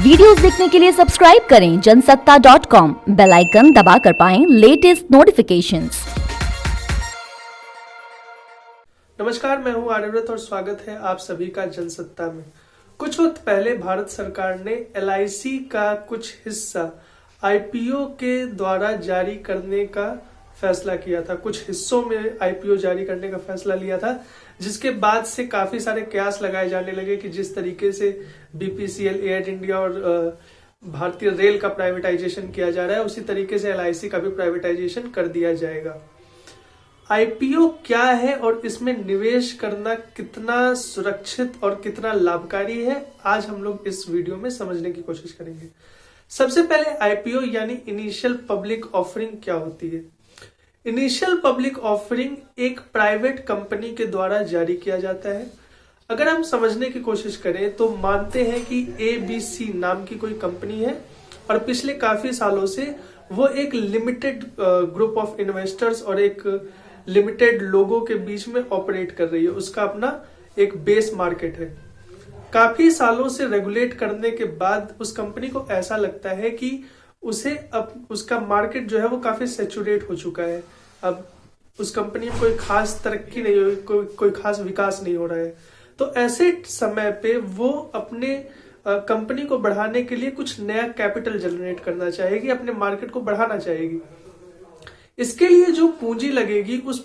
Videos देखने के लिए सब्सक्राइब करें जनसत्ता.com, बेल आइकन दबाकर पाएं लेटेस्ट नोटिफिकेशंस। नमस्कार, मैं हूं आर्यव्रत और स्वागत है आप सभी का जनसत्ता में। कुछ वक्त पहले भारत सरकार ने LIC का कुछ हिस्सा IPO के द्वारा जारी करने का फैसला किया था। कुछ हिस्सों में IPO जारी करने का फैसला लिया था, जिसके बाद से काफी सारे कयास लगाए जाने लगे कि जिस तरीके से BPCL, एयर इंडिया और भारतीय रेल का प्राइवेटाइजेशन किया जा रहा है, उसी तरीके से LIC का भी प्राइवेटाइजेशन कर दिया जाएगा। IPO क्या है और इसमें निवेश करना कितना सुरक्षित और कितना लाभकारी है, आज हम लोग इस वीडियो में समझने की कोशिश करेंगे। सबसे पहले IPO यानी इनिशियल पब्लिक ऑफरिंग क्या होती है। इनिशियल पब्लिक ऑफरिंग एक प्राइवेट कंपनी के द्वारा जारी किया जाता है। अगर हम समझने की कोशिश करें तो मानते हैं कि ABC नाम की कोई कंपनी है और पिछले काफी सालों से वो एक लिमिटेड ग्रुप ऑफ इन्वेस्टर्स और एक लिमिटेड लोगों के बीच में ऑपरेट कर रही है। उसका अपना एक बेस मार्केट है। काफी सालों से रेगुलेट करने के बाद उस कंपनी को ऐसा लगता है कि उसे अब उसका मार्केट जो है वो काफी सैचुरेट हो चुका है। अब उस कंपनी में कोई खास तरक्की नहीं हो, कोई खास विकास नहीं हो रहा है। तो ऐसे समय पे वो अपने कंपनी को बढ़ाने के लिए कुछ नया कैपिटल जनरेट करना चाहेगी, अपने मार्केट को बढ़ाना चाहेगी। इसके लिए जो पूंजी लगेगी, उस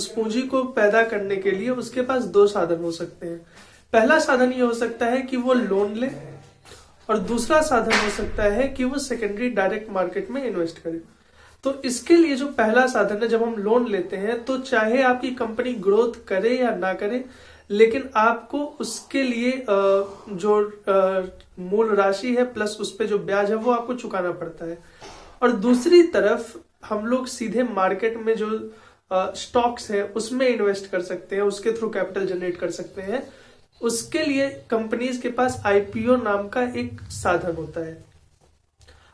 पूंजी को पैदा करने के लिए उसके पास दो साधन हो सकते हैं। पहला साधन ये हो सकता है कि वो लोन ले और दूसरा साधन हो सकता है कि वो सेकेंडरी डायरेक्ट मार्केट में इन्वेस्ट करे। तो इसके लिए जो पहला साधन है, जब हम लोन लेते हैं तो चाहे आपकी कंपनी ग्रोथ करे या ना करे, लेकिन आपको उसके लिए जो मूल राशि है प्लस उस पे जो ब्याज है वो आपको चुकाना पड़ता है। और दूसरी तरफ हम लोग सीधे मार्केट में जो स्टॉक्स है उसमें इन्वेस्ट कर सकते हैं, उसके थ्रू कैपिटल जनरेट कर सकते हैं। उसके लिए कंपनीज के पास IPO नाम का एक साधन होता है।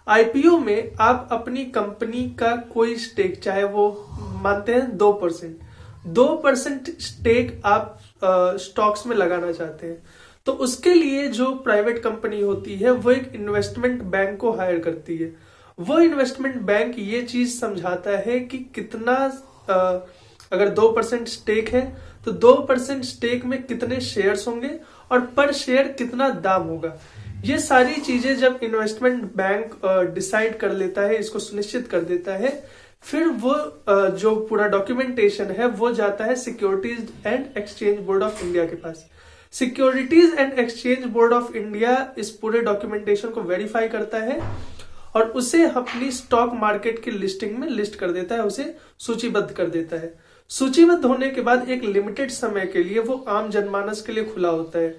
IPO में आप अपनी कंपनी का कोई स्टेक, चाहे वो मानते हैं 2% स्टेक आप स्टॉक्स में लगाना चाहते हैं, तो उसके लिए जो प्राइवेट कंपनी होती है वो एक इन्वेस्टमेंट बैंक को हायर करती है। वो इन्वेस्टमेंट बैंक ये चीज समझाता है कि कितना अगर 2% स्टेक है तो 2% स्टेक में कितने शेयर्स होंगे और पर शेयर कितना दाम होगा। ये सारी चीजें जब इन्वेस्टमेंट बैंक डिसाइड कर लेता है, इसको सुनिश्चित कर देता है, फिर वो जो पूरा डॉक्यूमेंटेशन है वो जाता है securities and exchange board of India के पास। Securities and exchange board of India इस पूरे डॉक्यूमेंटेशन को वेरीफाई करता है और उसे अपनी स्टॉक मार्केट की लिस्टिंग में लिस्ट कर देता है, उसे सूचीबद्ध कर देता है। सूचीबद्ध होने के बाद एक लिमिटेड समय के लिए वो आम जनमानस के लिए खुला होता है,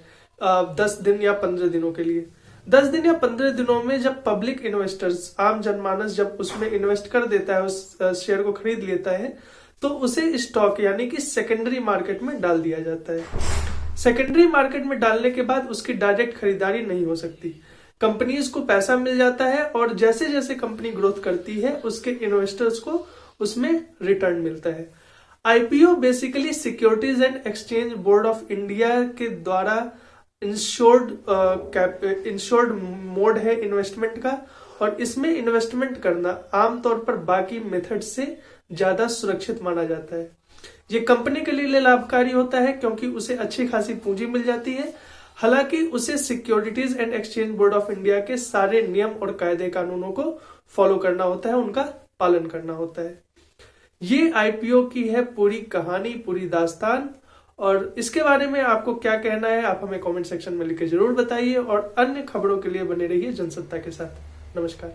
10 दिन या 15 दिनों के लिए। 10 दिन या 15 दिनों में जब पब्लिक इन्वेस्टर्स, आम जनमानस जब उसमें इन्वेस्ट कर देता है, उस शेयर को खरीद लेता है, तो उसे स्टॉक यानी कि सेकेंडरी मार्केट में डाल दिया जाता है। सेकेंडरी मार्केट में डालने के बाद उसकी डायरेक्ट खरीदारी नहीं हो सकती। कंपनीज को पैसा मिल जाता है और जैसे जैसे कंपनी ग्रोथ करती है उसके इन्वेस्टर्स को उसमें रिटर्न मिलता है। IPO basically securities and exchange board of India के द्वारा इंश्योर्ड मोड है इन्वेस्टमेंट का, और इसमें इन्वेस्टमेंट करना आमतौर पर बाकी मेथड से ज्यादा सुरक्षित माना जाता है। ये कंपनी के लिए लाभकारी होता है क्योंकि उसे अच्छी खासी पूंजी मिल जाती है, हालांकि उसे securities and exchange board of India के सारे नियम और कायदे कानूनों को फॉलो करना होता है, उनका पालन करना होता है। ये IPO की है पूरी कहानी, पूरी दास्तान। और इसके बारे में आपको क्या कहना है आप हमें कमेंट सेक्शन में लिख के जरूर बताइए और अन्य खबरों के लिए बने रहिए जनसत्ता के साथ। नमस्कार।